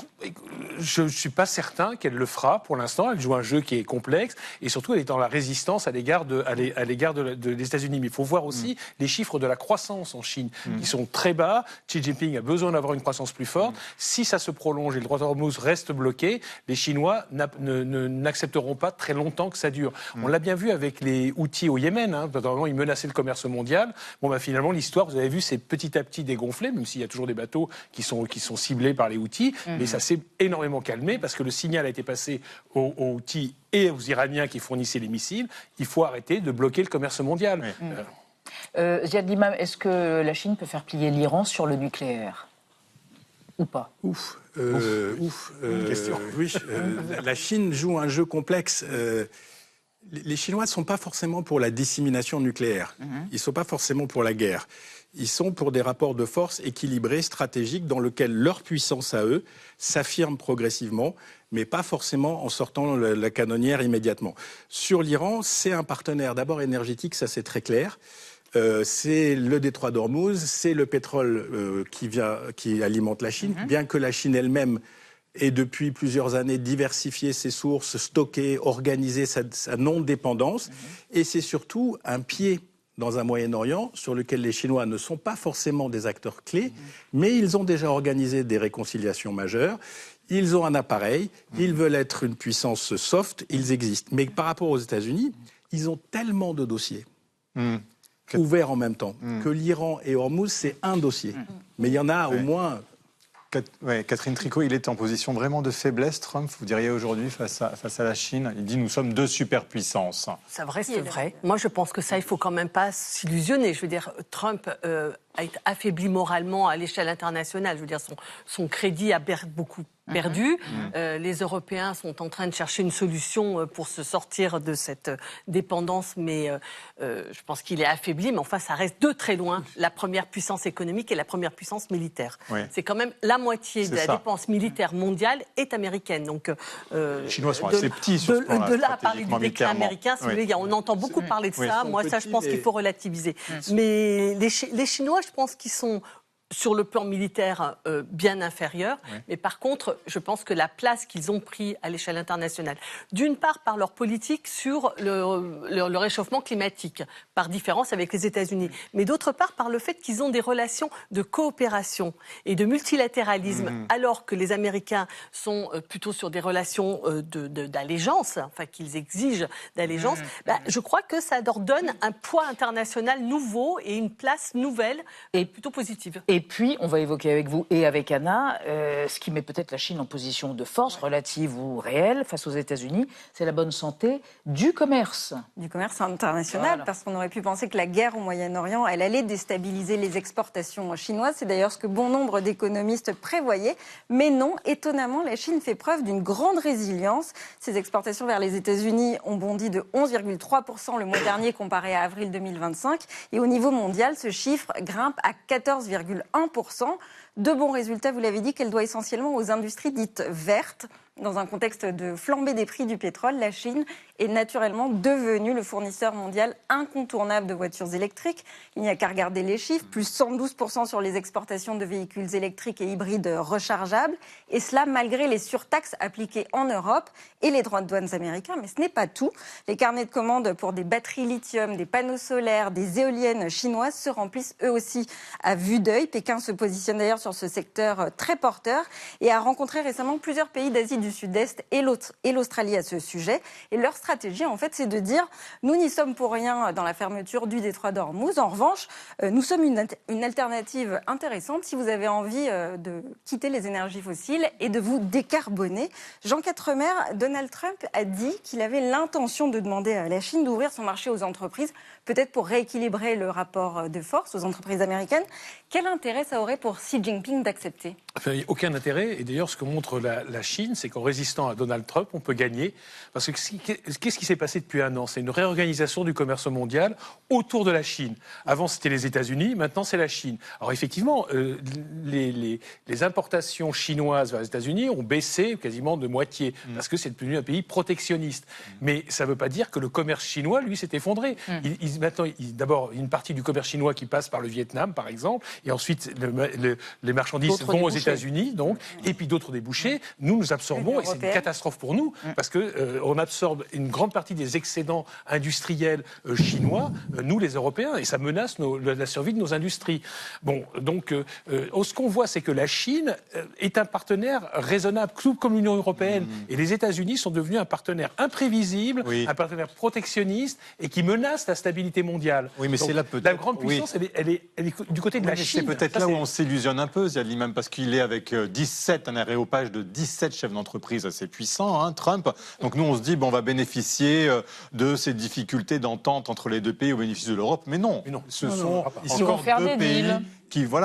Je ne suis pas certain qu'elle le fera pour l'instant. Elle joue un jeu qui est complexe, et surtout elle est dans la résistance à l'égard des États-Unis. Mais il faut voir aussi les chiffres de la croissance en Chine, qui sont très bas. Xi Jinping a besoin d'avoir une croissance plus forte. Si ça se prolonge et le droit d'Ormuz reste bloqué, les Chinois n'accepteront pas très longtemps que ça dure. On l'a bien vu avec les Houthis au Yémen. Notamment, ils menaçaient le commerce mondial. Finalement, l'histoire, vous avez vu, c'est petit à petit dégonflé, même s'il y a toujours des bateaux qui sont ciblés par les Houthis. Mais ça s'est énormément calmé parce que le signal a été passé aux Houthis et aux Iraniens qui fournissaient les missiles. Il faut arrêter de bloquer le commerce mondial. Ziad Limam, est-ce que la Chine peut faire plier l'Iran sur le nucléaire ? Ou pas? Question. Oui, la Chine joue un jeu complexe. Les Chinois ne sont pas forcément pour la dissémination nucléaire. Ils ne sont pas forcément pour la guerre. Ils sont pour des rapports de force équilibrés, stratégiques, dans lesquels leur puissance à eux s'affirme progressivement, mais pas forcément en sortant la canonnière immédiatement. Sur l'Iran, c'est un partenaire d'abord énergétique, ça c'est très clair. C'est le détroit d'Ormuz, c'est le pétrole qui alimente la Chine, bien que la Chine elle-même ait depuis plusieurs années diversifié ses sources, stocké, organisé sa non-dépendance. Et c'est surtout un pied dans un Moyen-Orient sur lequel les Chinois ne sont pas forcément des acteurs clés, mais ils ont déjà organisé des réconciliations majeures. Ils ont un appareil, ils veulent être une puissance soft, ils existent. Mais par rapport aux États-Unis, ils ont tellement de dossiers ouverts en même temps que l'Iran et Hormuz, c'est un dossier. Mais il y en a au moins... Catherine Tricot, il est en position vraiment de faiblesse, Trump, vous diriez aujourd'hui, face à la Chine. Il dit « nous sommes 2 superpuissances ». C'est vrai, c'est vrai. Moi, je pense que ça, il faut quand même pas s'illusionner. Je veux dire, Trump a été affaibli moralement à l'échelle internationale. Je veux dire, son crédit a beaucoup perdu. Les Européens sont en train de chercher une solution pour se sortir de cette dépendance, mais je pense qu'il est affaibli. Mais enfin, ça reste de très loin la première puissance économique et la première puissance militaire. C'est quand même la moitié de la dépense militaire mondiale est américaine. Donc, les Chinois sont assez petits sur ce plan-là, de là à parler du déclin américain, on entend beaucoup parler de ça. Moi, ça, je pense qu'il faut relativiser. Mais les Chinois, je pense qu'ils sont sur le plan militaire bien inférieur. Ouais. Mais par contre, je pense que la place qu'ils ont pris à l'échelle internationale, d'une part par leur politique sur le réchauffement climatique, par différence avec les États-Unis, mais d'autre part par le fait qu'ils ont des relations de coopération et de multilatéralisme, alors que les Américains sont plutôt sur des relations d'allégeance, enfin qu'ils exigent d'allégeance, je crois que ça leur donne un poids international nouveau et une place nouvelle et plutôt positive. Et puis, on va évoquer avec vous et avec Anna, ce qui met peut-être la Chine en position de force relative ou réelle face aux États-Unis, c'est la bonne santé du commerce. Du commerce international, Voilà. parce qu'on aurait pu penser que la guerre au Moyen-Orient, elle allait déstabiliser les exportations chinoises. C'est d'ailleurs ce que bon nombre d'économistes prévoyaient. Mais non, étonnamment, la Chine fait preuve d'une grande résilience. Ses exportations vers les États-Unis ont bondi de 11,3% le mois dernier comparé à avril 2025. Et au niveau mondial, ce chiffre grimpe à 14,1%. De bons résultats, vous l'avez dit, qu'elle doit essentiellement aux industries dites vertes. Dans un contexte de flambée des prix du pétrole, la Chine est naturellement devenue le fournisseur mondial incontournable de voitures électriques. Il n'y a qu'à regarder les chiffres, plus 112% sur les exportations de véhicules électriques et hybrides rechargeables. Et cela malgré les surtaxes appliquées en Europe et les droits de douane américains. Mais ce n'est pas tout. Les carnets de commandes pour des batteries lithium, des panneaux solaires, des éoliennes chinoises se remplissent eux aussi à vue d'œil. Pékin se positionne d'ailleurs sur ce secteur très porteur et a rencontré récemment plusieurs pays d'Asie du Sud-Est et l'Australie à ce sujet. Et leur stratégie, en fait, c'est de dire nous n'y sommes pour rien dans la fermeture du détroit d'Ormuz. En revanche, nous sommes une alternative intéressante si vous avez envie de quitter les énergies fossiles et de vous décarboner. Jean Quatremer, Donald Trump a dit qu'il avait l'intention de demander à la Chine d'ouvrir son marché aux entreprises, peut-être pour rééquilibrer le rapport de force aux entreprises américaines. Quel intérêt ça aurait pour Xi Jinping d'accepter ? Enfin, il n'y a aucun intérêt. Et d'ailleurs, ce que montre la Chine, c'est qu'en résistant à Donald Trump, on peut gagner. Parce que qu'est-ce qui s'est passé depuis un an ? C'est une réorganisation du commerce mondial autour de la Chine. Avant, c'était les États-Unis, maintenant, c'est la Chine. Alors, effectivement, les importations chinoises vers les États-Unis ont baissé quasiment de moitié, parce que c'est devenu un pays protectionniste. Mais ça ne veut pas dire que le commerce chinois, lui, s'est effondré. Maintenant, d'abord, une partie du commerce chinois qui passe par le Vietnam, par exemple, et ensuite, les marchandises vont aux États-Unis, donc, et puis d'autres débouchés. Nous absorbons, et c'est une catastrophe pour nous, parce qu'on absorbe une grande partie des excédents industriels chinois, nous les Européens, et ça menace la survie de nos industries. Bon, donc, ce qu'on voit, c'est que la Chine est un partenaire raisonnable, tout comme l'Union européenne, et les États-Unis sont devenus un partenaire imprévisible, un partenaire protectionniste, et qui menace la stabilité mondiale. Oui, mais donc, c'est là la grande puissance, elle est du côté de la Chine. C'est peut-être là où on s'illusionne un peu, Ziad Limam, parce qu'il est avec un aréopage de 17 chefs d'entreprise assez puissants, Trump. Donc nous, on se dit, on va bénéficier de ces difficultés d'entente entre les deux pays au bénéfice de l'Europe. Mais non, ce sont encore deux pays qui vont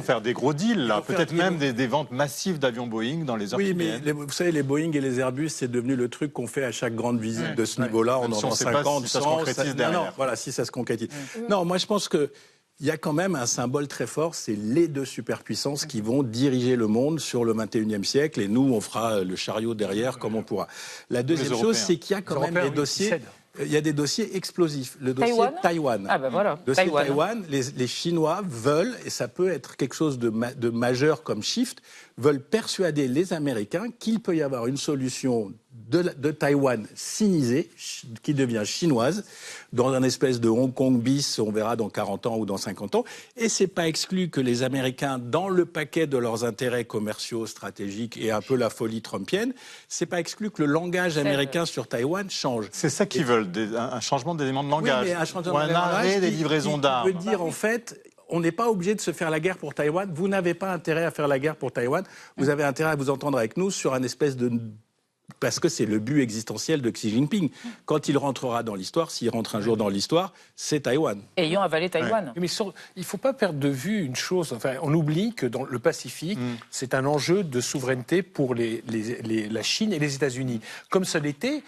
faire des gros deals, là. Peut-être même des ventes massives d'avions Boeing dans les heures qui viennent. Mais vous savez, les Boeing et les Airbus, c'est devenu le truc qu'on fait à chaque grande visite de ce niveau-là. On en vend 50, si ça se concrétise derrière. Non, voilà, si ça se concrétise. Non, moi, je pense que il y a quand même un symbole très fort, c'est les deux superpuissances qui vont diriger le monde sur le 21e siècle, et nous, on fera le chariot derrière comme on pourra. La deuxième chose, c'est qu'il y a quand même des dossiers... Il y a des dossiers explosifs. Le dossier Taïwan. Ah ben voilà. Le dossier Taïwan, les Chinois veulent, et ça peut être quelque chose de majeur comme shift, veulent persuader les Américains qu'il peut y avoir une solution de Taïwan sinisée, qui devient chinoise, dans un espèce de Hong Kong bis, on verra dans 40 ans ou dans 50 ans. Et c'est pas exclu que les Américains, dans le paquet de leurs intérêts commerciaux, stratégiques et un peu la folie trumpienne, c'est pas exclu que le langage américain sur Taïwan change. C'est ça qu'ils veulent, un changement d'éléments de langage. Oui, mais un changement ou un arrêt des livraisons d'armes. Ça veut dire, en fait... On n'est pas obligé de se faire la guerre pour Taïwan. Vous n'avez pas intérêt à faire la guerre pour Taïwan. Vous avez intérêt à vous entendre avec nous sur un espèce de... Parce que c'est le but existentiel de Xi Jinping. Quand il rentrera dans l'histoire, s'il rentre un jour dans l'histoire, c'est Taïwan. Ayant avalé Taïwan. Mais il ne faut pas perdre de vue une chose. Enfin, on oublie que dans le Pacifique, c'est un enjeu de souveraineté pour la Chine et les États-Unis. Comme ça l'était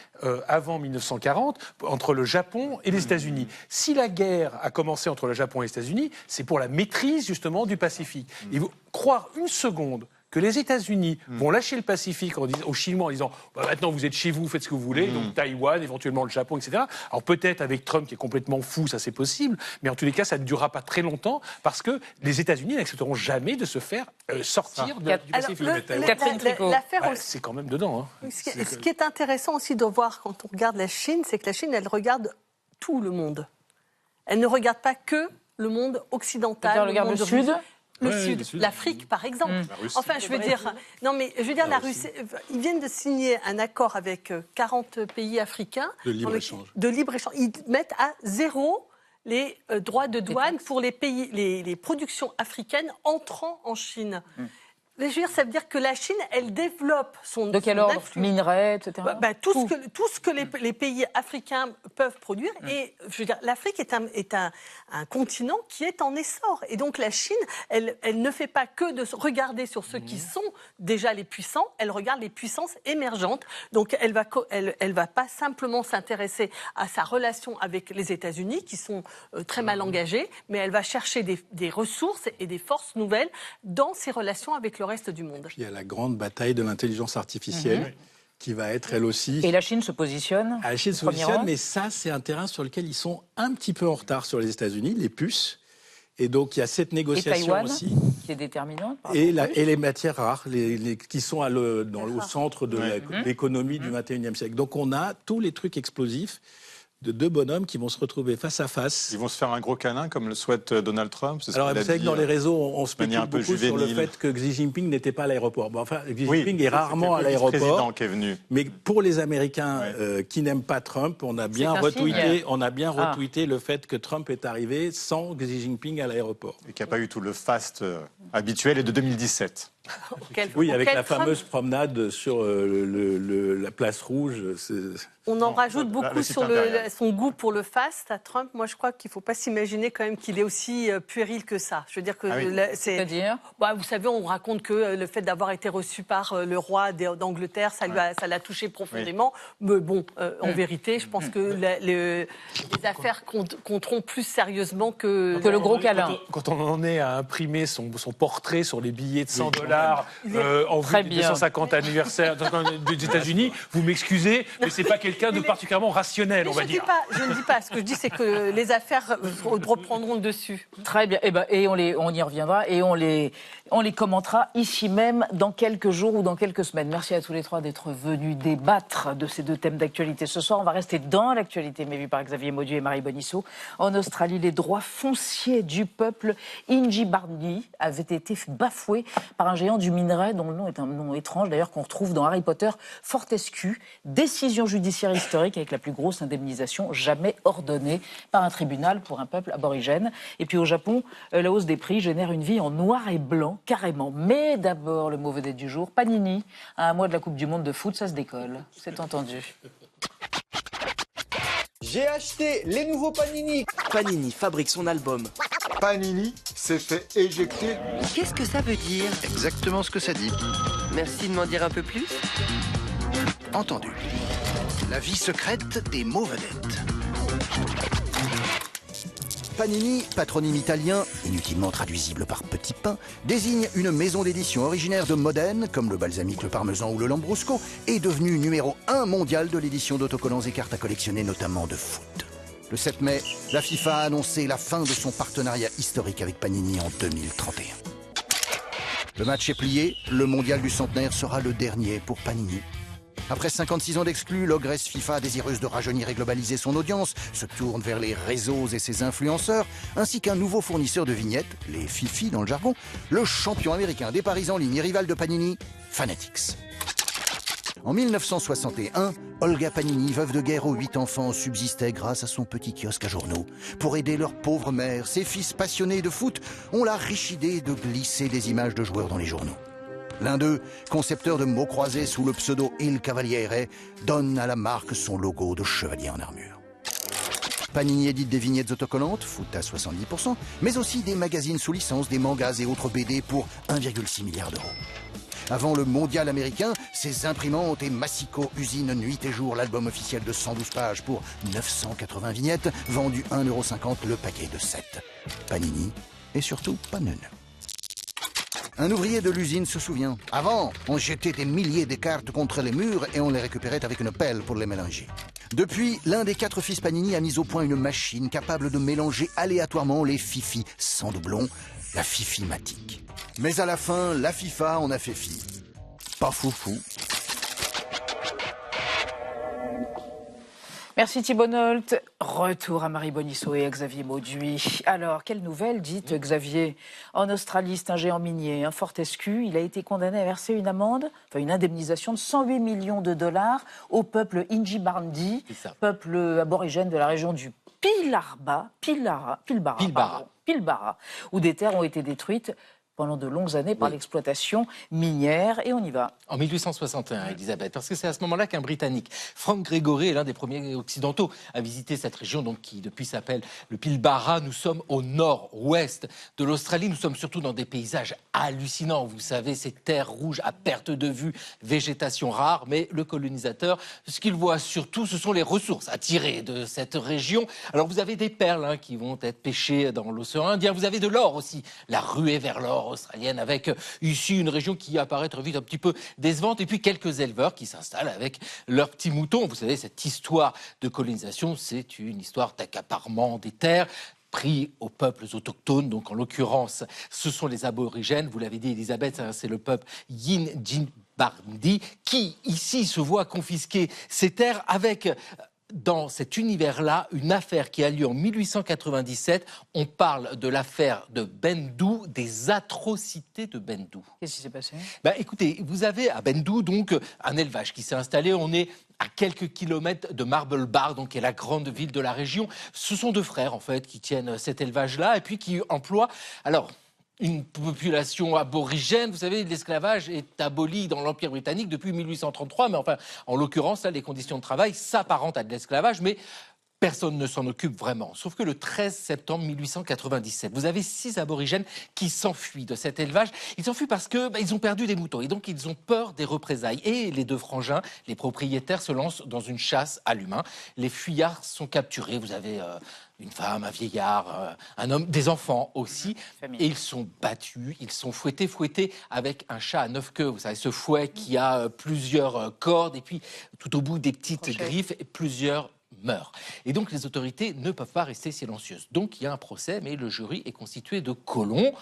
avant 1940 entre le Japon et les États-Unis. Si la guerre a commencé entre le Japon et les États-Unis, c'est pour la maîtrise justement du Pacifique. Et vous croire une seconde que les États-Unis vont lâcher le Pacifique aux Chinois en disant maintenant vous êtes chez vous, faites ce que vous voulez, donc Taïwan, éventuellement le Japon, etc. Alors peut-être avec Trump qui est complètement fou, ça c'est possible, mais en tous les cas ça ne durera pas très longtemps parce que les États-Unis n'accepteront jamais de se faire sortir du Pacifique. C'est quand même dedans. Hein. Ce qui est intéressant aussi de voir quand on regarde la Chine, c'est que la Chine, elle regarde tout le monde. Elle ne regarde pas que le monde occidental. Elle regarde le Sud. Le Sud, l'Afrique par exemple. Enfin, je veux dire, la Russie, ils viennent de signer un accord avec 40 pays africains de libre-échange. Ils mettent à zéro les droits de douane pour les pays, les productions africaines entrant en Chine. Je veux dire, ça veut dire que la Chine, elle développe son De quel ordre? Minerais, etc. Tout ce que les pays africains peuvent produire. Et je veux dire, l'Afrique est un continent qui est en essor. Et donc la Chine, elle ne fait pas que de regarder sur ceux qui sont déjà les puissants, elle regarde les puissances émergentes. Donc elle va pas simplement s'intéresser à sa relation avec les États-Unis, qui sont très mal engagés, mais elle va chercher des ressources et des forces nouvelles dans ses relations avec le reste du monde. Puis il y a la grande bataille de l'intelligence artificielle qui va être elle aussi... Et la Chine se positionne. La Chine se positionne, mais ça c'est un terrain sur lequel ils sont un petit peu en retard sur les États-Unis, les puces. Et donc il y a cette négociation Taïwan, aussi. Qui est déterminante. Et les matières rares, qui sont au centre de l'économie du XXIe siècle. Donc on a tous les trucs explosifs de deux bonhommes qui vont se retrouver face à face. Ils vont se faire un gros câlin comme le souhaite Donald Trump. Alors vous savez que dans les réseaux, on spécule beaucoup sur le fait que Xi Jinping n'était pas à l'aéroport. Bon, enfin, Xi Jinping est rarement à l'aéroport. Qui est venu. Mais pour les Américains qui n'aiment pas Trump, on a bien retweeté le fait que Trump est arrivé sans Xi Jinping à l'aéroport. Et qu'il n'y a pas eu tout le faste habituel et de 2017. Oui, avec la fameuse promenade sur la place rouge. On en rajoute beaucoup sur son goût pour le fast à Trump. Moi, je crois qu'il ne faut pas s'imaginer quand même qu'il est aussi puéril que ça. Je veux dire que c'est-à-dire, vous savez, on raconte que le fait d'avoir été reçu par le roi d'Angleterre, ça l'a touché profondément. Mais bon, en vérité, je pense que les affaires compteront plus sérieusement que le gros câlin. Quand on en est à imprimer son portrait sur les billets de $100 en vue du 250 anniversaire des États-Unis, vous m'excusez, mais c'est pas quelqu'un de particulièrement rationnel, on va dire. Je ne dis pas. Ce que je dis, c'est que les affaires reprendront le dessus. Très bien. Et on y reviendra et on les commentera ici même dans quelques jours ou dans quelques semaines. Merci à tous les trois d'être venus débattre de ces deux thèmes d'actualité. Ce soir, on va rester dans l'actualité, mais vue par Xavier Mauduit et Marie Bonisseau. En Australie, les droits fonciers du peuple Yindjibarndi avaient été bafoués par un géant du minerai dont le nom est un nom étrange, d'ailleurs, qu'on retrouve dans Harry Potter, Fortescue. Décision judiciaire historique avec la plus grosse indemnisation jamais ordonnée par un tribunal pour un peuple aborigène. Et puis au Japon, la hausse des prix génère une vie en noir et blanc, carrément. Mais d'abord, le mot vedette du jour, Panini. À un mois de la Coupe du Monde de foot, ça se décolle. C'est entendu. J'ai acheté les nouveaux Panini. Panini fabrique son album. Panini s'est fait éjecter. Qu'est-ce que ça veut dire? Exactement ce que ça dit. Merci de m'en dire un peu plus. Entendu. La vie secrète des mots vedettes. Panini, patronyme italien, inutilement traduisible par petit pain, désigne une maison d'édition originaire de Modène, comme le Balsamique, le Parmesan ou le Lambrusco, est devenue numéro 1 mondial de l'édition d'autocollants et cartes à collectionner, notamment de foot. Le 7 mai, la FIFA a annoncé la fin de son partenariat historique avec Panini en 2031. Le match est plié, le mondial du centenaire sera le dernier pour Panini. Après 56 ans d'exclus, l'ogresse FIFA, désireuse de rajeunir et globaliser son audience, se tourne vers les réseaux et ses influenceurs, ainsi qu'un nouveau fournisseur de vignettes, les Fifi dans le jargon, le champion américain des paris en ligne et rival de Panini, Fanatics. En 1961, Olga Panini, veuve de guerre aux 8 enfants, subsistait grâce à son petit kiosque à journaux. Pour aider leur pauvre mère, ses fils passionnés de foot ont la riche idée de glisser des images de joueurs dans les journaux. L'un d'eux, concepteur de mots croisés sous le pseudo Il Cavaliere, donne à la marque son logo de chevalier en armure. Panini édite des vignettes autocollantes, foot à 70%, mais aussi des magazines sous licence, des mangas et autres BD pour 1,6 milliard d'euros. Avant le mondial américain, ses imprimantes et massicaux usinent nuit et jour l'album officiel de 112 pages pour 980 vignettes, vendu 1,50 € le paquet de 7. Panini et surtout pas neuneux. Un ouvrier de l'usine se souvient. Avant, on jetait des milliers de cartes contre les murs et on les récupérait avec une pelle pour les mélanger. Depuis, l'un des 4 fils Panini a mis au point une machine capable de mélanger aléatoirement les fifis sans doublon, la Fifi-matique. Mais à la fin, la FIFA en a fait fi. Pas foufou. Merci Thibault Nolte. Retour à Marie Bonisseau et à Xavier Mauduit. Alors, quelle nouvelle, dites Xavier? En Australie, c'est un géant minier, un Fortescue. Il a été condamné à verser une amende, une indemnisation de 108 millions de dollars au peuple Yindjibarndi, peuple aborigène de la région du Pilbara, où des terres ont été détruites pendant de longues années par l'exploitation minière. Et on y va. En 1861, Elisabeth, parce que c'est à ce moment-là qu'un Britannique, Frank Gregory, est l'un des premiers occidentaux à visiter cette région, donc qui depuis s'appelle le Pilbara. Nous sommes au nord-ouest de l'Australie. Nous sommes surtout dans des paysages hallucinants. Vous savez, ces terres rouges à perte de vue, végétation rare. Mais le colonisateur, ce qu'il voit surtout, ce sont les ressources à tirer de cette région. Alors vous avez des perles qui vont être pêchées dans l'océan Indien. Vous avez de l'or aussi, la ruée vers l'or australienne, avec ici une région qui apparaît très vite un petit peu décevante, et puis quelques éleveurs qui s'installent avec leurs petits moutons. Vous savez, cette histoire de colonisation, c'est une histoire d'accaparement des terres pris aux peuples autochtones, donc en l'occurrence, ce sont les aborigènes. Vous l'avez dit, Elisabeth, c'est le peuple Yindjibarndi qui, ici, se voit confisquer ces terres avec... Dans cet univers-là, une affaire qui a lieu en 1897, on parle de l'affaire de Bendu, des atrocités de Bendu. Qu'est-ce qui s'est passé? Écoutez, vous avez à Bendu donc un élevage qui s'est installé. On est à quelques kilomètres de Marble Bar, donc qui est la grande ville de la région. Ce sont 2 frères en fait qui tiennent cet élevage-là et puis qui emploient une population aborigène. Vous savez, l'esclavage est aboli dans l'Empire britannique depuis 1833, mais en l'occurrence, là, les conditions de travail s'apparentent à de l'esclavage, mais personne ne s'en occupe vraiment. Sauf que le 13 septembre 1897, vous avez 6 aborigènes qui s'enfuient de cet élevage. Ils s'enfuient parce qu'ils ont perdu des moutons et donc ils ont peur des représailles. Et les 2 frangins, les propriétaires, se lancent dans une chasse à l'humain. Les fuyards sont capturés. Vous avez une femme, un vieillard, un homme, des enfants aussi. Et ils sont battus, ils sont fouettés avec un chat à 9 queues. Vous savez, ce fouet qui a plusieurs cordes et puis tout au bout des petites griffes et plusieurs meurent. Et donc les autorités ne peuvent pas rester silencieuses. Donc il y a un procès, mais le jury est constitué de colons.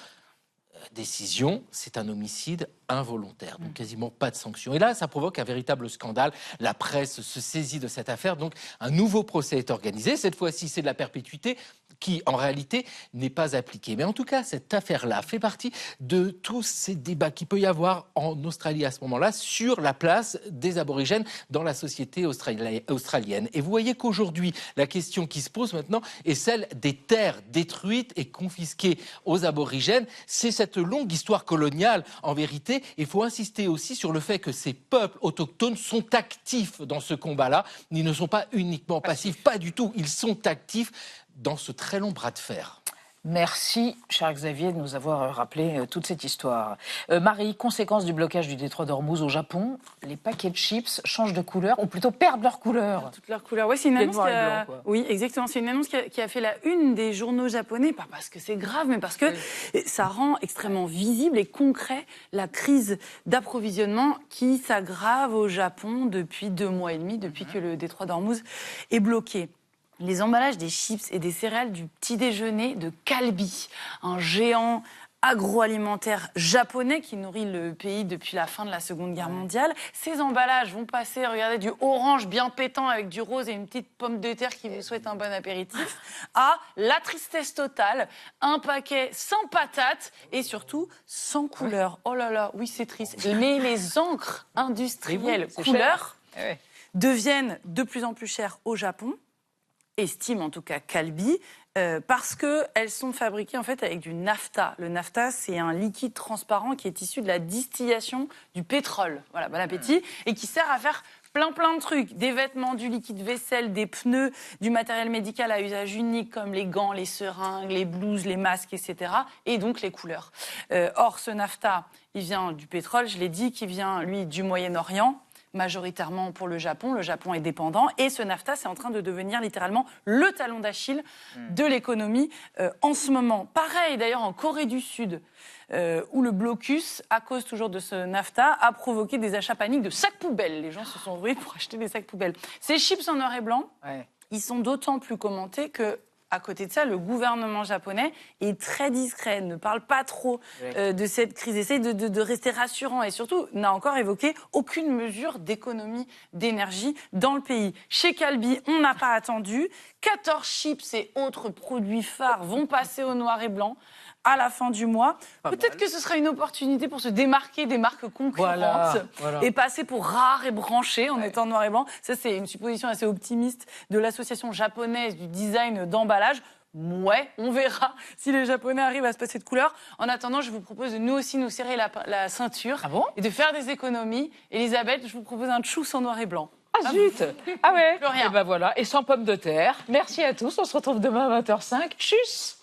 Décision, c'est un homicide involontaire, donc quasiment pas de sanction. Et là, ça provoque un véritable scandale. La presse se saisit de cette affaire, donc un nouveau procès est organisé. Cette fois-ci, c'est de la perpétuité qui, en réalité, n'est pas appliquée. Mais en tout cas, cette affaire-là fait partie de tous ces débats qu'il peut y avoir en Australie à ce moment-là sur la place des aborigènes dans la société australienne. Et vous voyez qu'aujourd'hui, la question qui se pose maintenant est celle des terres détruites et confisquées aux aborigènes. C'est cette longue histoire coloniale, en vérité. Il faut insister aussi sur le fait que ces peuples autochtones sont actifs dans ce combat-là. Ils ne sont pas uniquement passifs, pas du tout. Ils sont actifs dans ce très long bras de fer. Merci, cher Xavier, de nous avoir rappelé toute cette histoire. Marie, conséquence du blocage du détroit d'Ormuz au Japon, les paquets de chips changent de couleur, ou plutôt perdent leur couleur. Toute leur couleur. Oui, c'est une annonce Oui, exactement. C'est une annonce qui a fait la une des journaux japonais, pas parce que c'est grave, mais parce que ça rend extrêmement visible et concret la crise d'approvisionnement qui s'aggrave au Japon depuis 2 mois et demi, depuis que le détroit d'Ormuz est bloqué. Les emballages des chips et des céréales du petit déjeuner de Calbee, un géant agroalimentaire japonais qui nourrit le pays depuis la fin de la Seconde Guerre mondiale. Ces emballages vont passer, regardez, du orange bien pétant avec du rose et une petite pomme de terre qui vous souhaite un bon appéritif, à la tristesse totale, un paquet sans patates et surtout sans couleur. Oh là là, oui c'est triste. Mais les encres industrielles couleurs deviennent de plus en plus chères au Japon, estime en tout cas Calbee, parce qu'elles sont fabriquées en fait avec du nafta. Le nafta, c'est un liquide transparent qui est issu de la distillation du pétrole. Voilà, bon appétit. Et qui sert à faire plein de trucs. Des vêtements, du liquide vaisselle, des pneus, du matériel médical à usage unique comme les gants, les seringues, les blouses, les masques, etc. Et donc les couleurs. Or, ce nafta, il vient du pétrole, je l'ai dit, qui vient, lui, du Moyen-Orient. majoritairement pour le Japon. Le Japon est dépendant et ce NAFTA, c'est en train de devenir littéralement le talon d'Achille de l'économie en ce moment. Pareil d'ailleurs en Corée du Sud, où le blocus, à cause toujours de ce NAFTA, a provoqué des achats paniques de sacs poubelles. Les gens se sont rués pour acheter des sacs poubelles. Ces chips en noir et blanc, ils sont d'autant plus commentés que à côté de ça, le gouvernement japonais est très discret, ne parle pas trop de cette crise, essaie de rester rassurant et surtout n'a encore évoqué aucune mesure d'économie d'énergie dans le pays. Chez Calbee, on n'a pas attendu. 14 chips et autres produits phares vont passer au noir et blanc à la fin du mois. Peut-être que ce sera une opportunité pour se démarquer des marques concurrentes et passer pour rare et branché en étant noir et blanc. Ça, c'est une supposition assez optimiste de l'association japonaise du design d'emballage. Ouais, on verra si les Japonais arrivent à se passer de couleur. En attendant, je vous propose de nous aussi nous serrer la ceinture et de faire des économies. Elisabeth, je vous propose un tchous en noir et blanc. Ah zut! Ah ouais! Plus rien. Et ben voilà, et sans pommes de terre. Merci à tous, on se retrouve demain à 20h05. Tchuss!